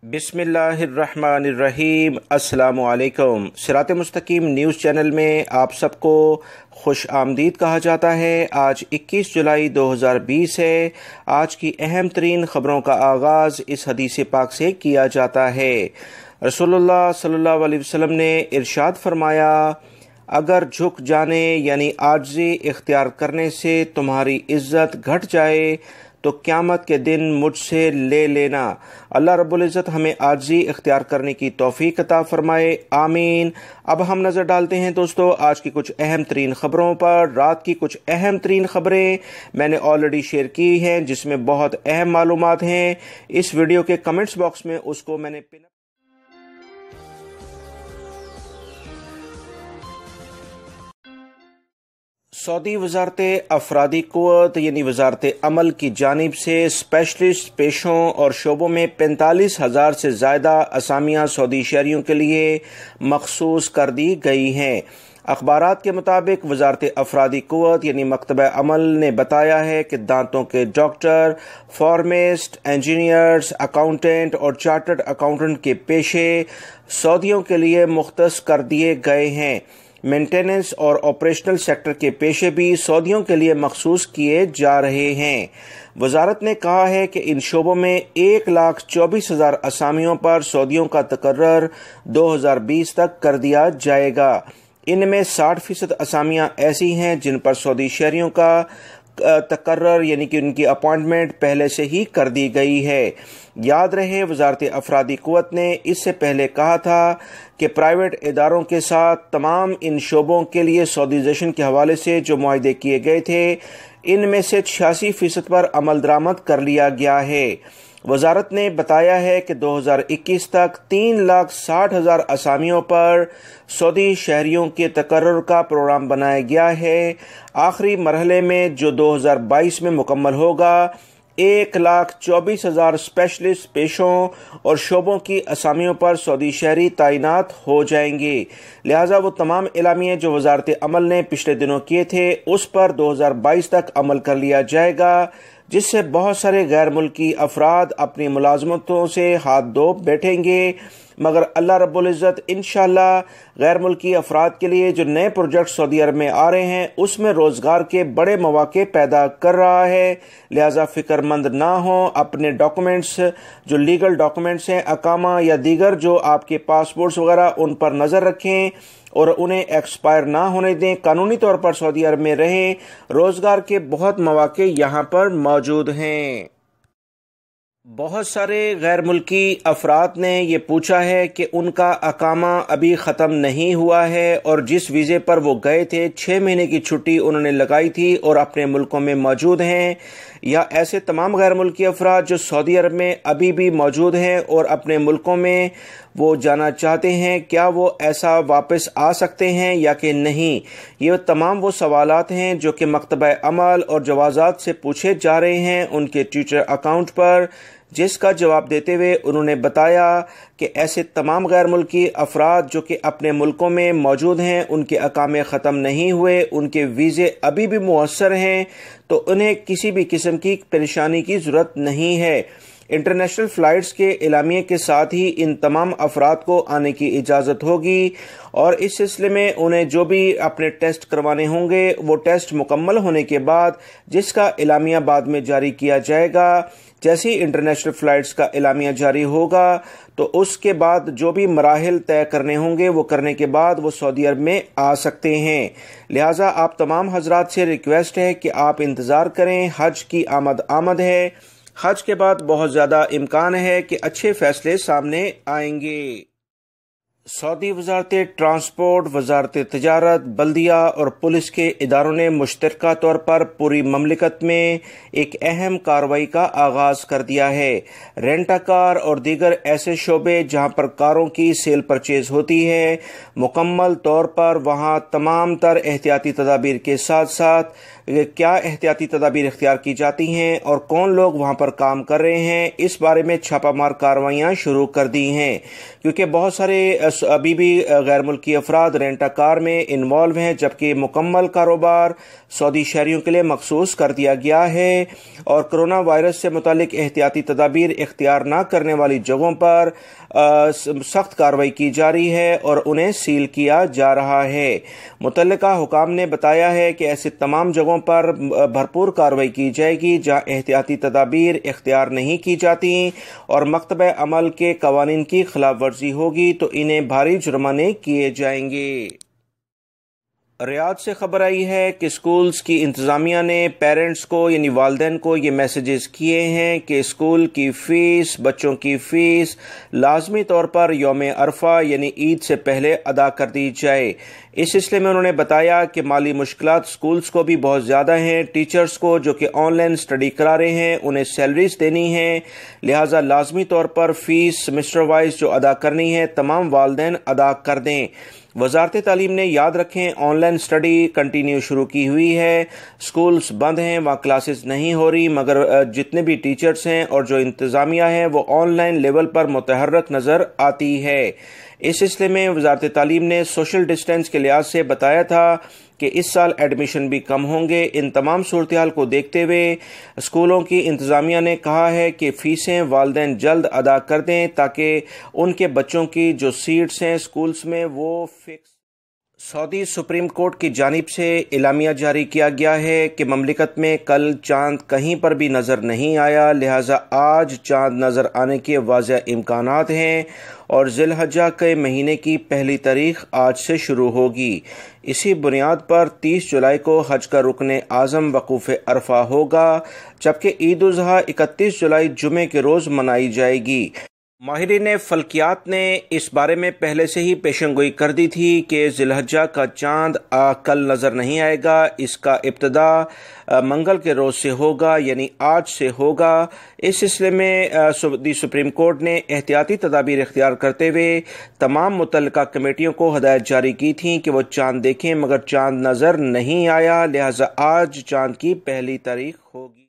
बिस्मिल्लाहिर्रहमानिर्रहीम। अस्सलामु अलैकुम। सिरात मुस्तकीम न्यूज़ चैनल में आप सबको खुश आमदीद कहा जाता है। आज 21 जुलाई 2020 है। आज की अहम तरीन ख़बरों का आगाज़ इस हदीस पाक से किया जाता है। रसूलुल्लाह सल्लल्लाहु अलैहि वसल्लम ने इरशाद फरमाया, अगर झुक जाने यानी आजिज़ी इख्तियार करने से तुम्हारी इज़्ज़त घट जाए तो क़यामत के दिन मुझसे ले लेना। अल्लाह रब्बुल इज़्ज़त हमें आजिज़ी इख्तियार करने की तौफ़ीक़ अता फ़रमाए, आमीन। अब हम नज़र डालते हैं दोस्तों आज की कुछ अहम तरीन ख़बरों पर। रात की कुछ अहम तरीन ख़बरें मैंने ऑलरेडी शेयर की हैं जिसमें बहुत अहम मालूमात हैं। इस वीडियो के कमेंट्स बॉक्स में उसको मैंने सऊदी वजारत अफरादी क़ुव्वत यानी वजारत अमल की जानिब से स्पेशलिस्ट पेशों और शोबों में 45,000 से ज़्यादा असामियाँ सऊदी शहरियों के लिए मखसूस कर दी गई हैं। अखबारात के मुताबिक वजारत अफरादी क़ुव्वत यानी मकतब अमल ने बताया है कि दांतों के डॉक्टर, फार्मासिस्ट, इंजीनियर्स, अकाउंटेंट और चार्टर्ड अकाउंटेंट के पेशे सऊदियों के लिए मुख्तस कर दिए गए हैं। मेंटेनेंस और ऑपरेशनल सेक्टर के पेशे भी सऊदियों के लिए मखसूस किए जा रहे हैं। वजारत ने कहा है कि इन शोबों में 1,24,000 असामियों पर सऊदियों का तकर्रर 2020 तक कर दिया जाएगा। इनमें 60% असामियाँ ऐसी हैं जिन पर सऊदी शहरियों का तकर्रर यानी कि उनकी अपॉइंटमेंट पहले से ही कर दी गई है। याद रहे वजारत अफरादी क़ुव्वत ने इससे पहले कहा था कि प्राइवेट इदारों के साथ तमाम इन शोबों के लिए सऊदीज़ेशन के हवाले से जो मुआहदे किए गए थे इनमें से 86% पर अमल दरामद कर लिया गया है। वजारत ने बताया है कि 2021 तक 3,60,000 असामियों पर सऊदी शहरियों के तकर्रुर का प्रोग्राम बनाया गया है। आखिरी मरहले में जो 2022 में मुकम्मल होगा 1,24,000 स्पेशलिस्ट पेशों और शोबों की असामियों पर सऊदी शहरी तैनात हो जाएंगे। लिहाजा वो तमाम एलामिये जो वजारत अमल ने पिछले दिनों किए थे उस पर 2022 तक अमल कर लिया जाएगा, जिससे बहुत सारे गैर मुल्की अफराद अपनी मुलाजमतों से हाथ धो बैठेंगे। मगर अल्लाह रब्बुल इज़्ज़त इंशाअल्लाह गैर मुल्की अफराद के लिए जो नए प्रोजेक्ट सऊदी अरब में आ रहे हैं उसमें रोज़गार के बड़े मौके पैदा कर रहा है। लिहाजा फ़िक्रमंद ना हो, अपने डॉक्यूमेंट्स जो लीगल डॉक्यूमेंट्स हैं, अकामा या दीगर जो आपके पासपोर्ट्स वगैरह उन पर नज़र रखें और उन्हें एक्सपायर ना होने दें। कानूनी तौर पर सऊदी अरब में रहें। रोज़गार के बहुत मौके यहाँ पर मौजूद हैं। बहुत सारे गैर मुल्की अफराद ने ये पूछा है कि उनका अकामा अभी ख़त्म नहीं हुआ है और जिस वीज़े पर वो गए थे 6 महीने की छुट्टी उन्होंने लगाई थी और अपने मुल्कों में मौजूद हैं, या ऐसे तमाम गैर मुल्की अफराद जो सऊदी अरब में अभी भी मौजूद हैं और अपने मुल्कों में वो जाना चाहते हैं, क्या वो ऐसा वापस आ सकते हैं या कि नहीं। ये तमाम वो सवालात हैं जो कि मकतब अमल और जवाज़ात से पूछे जा रहे हैं उनके ट्विटर अकाउंट पर, जिसका जवाब देते हुए उन्होंने बताया कि ऐसे तमाम गैर मुल्की अफराद जो कि अपने मुल्कों में मौजूद हैं, उनके अकामे ख़त्म नहीं हुए, उनके वीज़े अभी भी मुअस्सर हैं, तो उन्हें किसी भी किस्म की परेशानी की ज़रूरत नहीं है। इंटरनेशनल फ़्लाइट्स के एलामिये के साथ ही इन तमाम अफराद को आने की इजाज़त होगी और इस सिलसिले में उन्हें जो भी अपने टेस्ट करवाने होंगे वो टेस्ट मुकम्मल होने के बाद जिसका एलामिया बाद में जारी किया जाएगा। जैसे ही इंटरनेशनल फ़्लाइट्स का एलामिया जारी होगा तो उसके बाद जो भी मराहिल तय करने होंगे वो करने के बाद वो सऊदी अरब में आ सकते हैं। लिहाजा आप तमाम हजरात से रिक्वेस्ट है कि आप इंतज़ार करें। हज की आमद है। हज के बाद बहुत ज़्यादा इम्कान है कि अच्छे फैसले सामने आएंगे। सऊदी वजारत ट्रांसपोर्ट, वजारत तिजारत, बल्दिया और पुलिस के इदारों ने मुश्तरका तौर पर पूरी ममलिकत में एक अहम कार्रवाई का आगाज़ कर दिया है। रेंटा कार और दीगर ऐसे शोबे जहां पर कारों की सेल परचेज होती है, मुकम्मल तौर पर वहां तमाम तर एहतियाती तदाबीर के साथ साथ क्या एहतियाती तदाबीर इख्तियार की जाती हैं और कौन लोग वहां पर काम कर रहे हैं, इस बारे में छापामार कार्रवाइयाँ शुरू कर दी हैं। क्योंकि बहुत सारे ابھی بھی غیر ملکی افراد رینٹا کار میں انوالو ہیں، جبکہ مکمل کاروبار سعودی شہریوں کے لیے مخصوص کر دیا گیا ہے اور کرونا وائرس سے متعلق احتیاطی تدابیر اختیار نہ کرنے والی جگہوں پر سخت کارروائی کی جاری ہے اور انہیں سیل کیا جا رہا ہے۔ متعلقہ حکام نے بتایا ہے کہ ایسی تمام جگہوں پر بھرپور کارروائی کی جائے گی جہاں احتیاطی تدابیر اختیار نہیں کی جاتی اور مکتبہ عمل کے قوانین کی خلاف ورزی ہوگی تو انہیں بھاری جرمانے کیے جائیں گے۔ ریاض سے خبر آئی ہے کہ اسکولز کی انتظامیہ نے پیرنٹس کو یعنی والدین کو یہ میسیجز کیے ہیں کہ اسکول کی فیس، بچوں کی فیس لازمی طور پر یوم عرفہ یعنی عید سے پہلے ادا کر دی جائے۔ اس سلسلے میں انہوں نے بتایا کہ مالی مشکلات اسکولز کو بھی بہت زیادہ ہیں، ٹیچرز کو جو کہ آن لائن اسٹڈی کرا رہے ہیں انہیں سیلریز دینی ہیں، لہٰذا لازمی طور پر فیس سمسٹر وائز جو ادا کرنی ہے تمام والدین ادا کر دیں۔ وزارت تعلیم نے یاد رکھیں آن لائن اسٹڈی کنٹینیو شروع کی ہوئی ہے، اسکولز بند ہیں، وہاں کلاسز نہیں ہو رہی، مگر جتنے بھی ٹیچرز ہیں اور جو انتظامیہ ہیں وہ آن لائن لیول پر متحرک نظر آتی ہے۔ اس سلسلے میں وزارت تعلیم نے سوشل ڈسٹینس کے لحاظ سے بتایا تھا کہ اس سال ایڈمیشن بھی کم ہوں گے۔ ان تمام صورتحال کو دیکھتے ہوئے اسکولوں کی انتظامیہ نے کہا ہے کہ فیسیں والدین جلد ادا کر دیں تاکہ ان کے بچوں کی جو سیٹس ہیں اسکولز میں وہ فکس۔ سعودی سپریم کورٹ کی جانب سے اعلامیہ جاری کیا گیا ہے کہ مملکت میں کل چاند کہیں پر بھی نظر نہیں آیا، لہٰذا آج چاند نظر آنے کے واضح امکانات ہیں اور ذی الحجہ کے مہینے کی پہلی تاریخ آج سے شروع ہوگی۔ اسی بنیاد پر 30 جولائی کو حج کا رکن اعظم وقوف عرفہ ہوگا، جبکہ عید الاضحیٰ 31 جولائی جمعے کے روز منائی جائے گی۔ ماہرین فلکیات نے اس بارے میں پہلے سے ہی پیشن گوئی کر دی تھی کہ ذی الحجہ کا چاند کل نظر نہیں آئے گا، اس کا ابتدا منگل کے روز سے ہوگا یعنی آج سے ہوگا۔ اس سلسلے میں سعودی سپریم کورٹ نے احتیاطی تدابیر اختیار کرتے ہوئے تمام متعلقہ کمیٹیوں کو ہدایت جاری کی تھیں کہ وہ چاند دیکھیں، مگر چاند نظر نہیں آیا، لہٰذا آج چاند کی پہلی تاریخ ہو